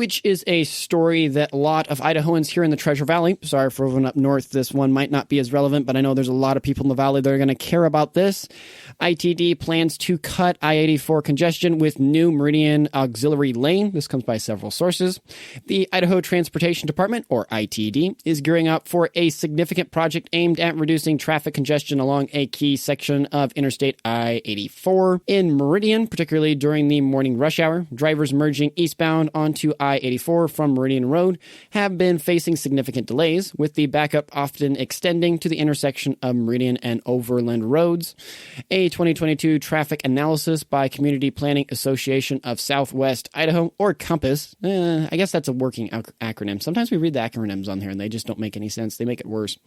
which is a story that a lot of Idahoans here in the Treasure Valley, sorry for everyone up north, this one might not be as relevant, but I know there's a lot of people in the valley that are going to care about this. ITD plans to cut I-84 congestion with new Meridian auxiliary lane. This comes by several sources. The Idaho Transportation Department, or ITD, is gearing up for a significant project aimed at reducing traffic congestion along a key section of Interstate I-84. In Meridian, particularly during the morning rush hour, drivers merging eastbound onto I-84 from Meridian Road have been facing significant delays, with the backup often extending to the intersection of Meridian and Overland Roads. A 2022 traffic analysis by Community Planning Association of Southwest Idaho, or COMPASS, I guess that's a working acronym. Sometimes we read the acronyms on here and they just don't make any sense. They make it worse.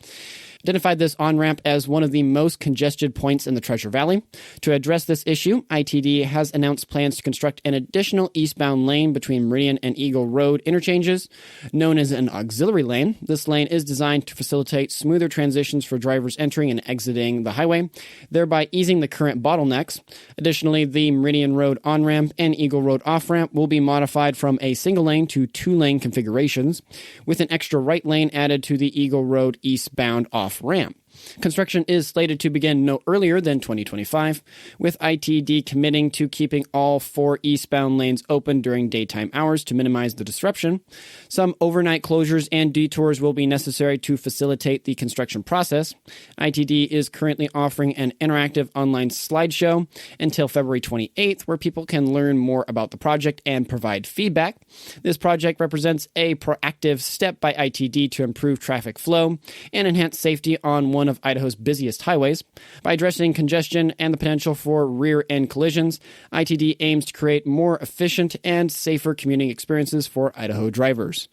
Identified this on-ramp as one of the most congested points in the Treasure Valley. To address this issue, ITD has announced plans to construct an additional eastbound lane between Meridian and Eagle Road interchanges, known as an auxiliary lane. This lane is designed to facilitate smoother transitions for drivers entering and exiting the highway, thereby easing the current bottlenecks. Additionally, the Meridian Road on-ramp and Eagle Road off-ramp will be modified from a single lane to two-lane configurations, with an extra right lane added to the Eagle Road eastbound off-ramp. Construction is slated to begin no earlier than 2025, with ITD committing to keeping all 4 eastbound lanes open during daytime hours to minimize the disruption. Some overnight closures and detours will be necessary to facilitate the construction process. ITD is currently offering an interactive online slideshow until February 28th, where people can learn more about the project and provide feedback. This project represents a proactive step by ITD to improve traffic flow and enhance safety on one of Idaho's busiest highways. By addressing congestion and the potential for rear-end collisions, ITD aims to create more efficient and safer commuting experiences for Idaho drivers.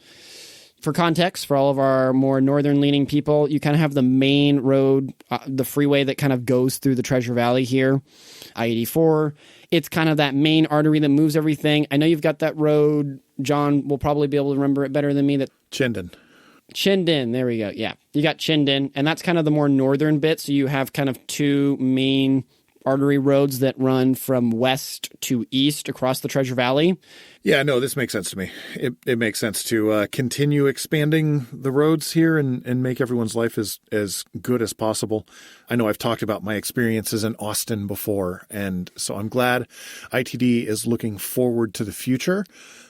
For context, for all of our more northern-leaning people, you kind of have the main road, the freeway that kind of goes through the Treasure Valley here, I-84. It's kind of that main artery that moves everything. I know you've got that road. John will probably be able to remember it better than me. Chinden, there we go. Yeah, you got Chinden, and that's kind of the more northern bit. So you have kind of 2 main artery roads that run from west to east across the Treasure Valley. Yeah, no, this makes sense to me. It makes sense to continue expanding the roads here and make everyone's life as good as possible. I know I've talked about my experiences in Austin before, and so I'm glad ITD is looking forward to the future,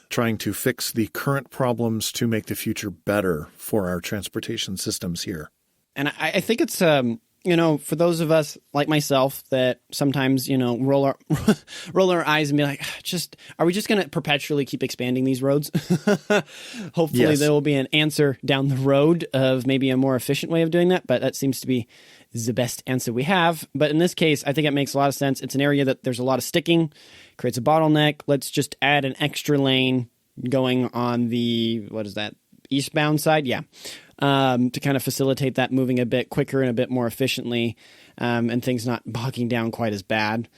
trying to fix the current problems to make the future better for our transportation systems here. And I think it's, for those of us like myself that sometimes, roll our eyes and be like, are we just going to perpetually keep expanding these roads? Hopefully Yes. There will be an answer down the road of maybe a more efficient way of doing that. But that seems to be the best answer we have. But in this case, I think it makes a lot of sense. It's an area that there's a lot of sticking, creates a bottleneck. Let's just add an extra lane going on the, eastbound side? Yeah. To kind of facilitate that moving a bit quicker and a bit more efficiently, and things not bogging down quite as bad.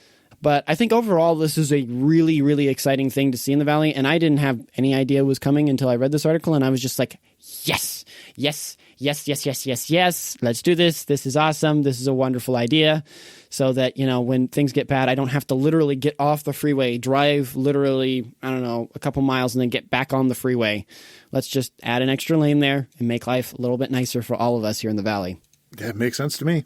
But I think overall, this is a really, really exciting thing to see in the Valley. And I didn't have any idea it was coming until I read this article. And I was just like, yes. Let's do this. This is awesome. This is a wonderful idea. So that, when things get bad, I don't have to literally get off the freeway, drive literally, a couple miles and then get back on the freeway. Let's just add an extra lane there and make life a little bit nicer for all of us here in the Valley. That makes sense to me.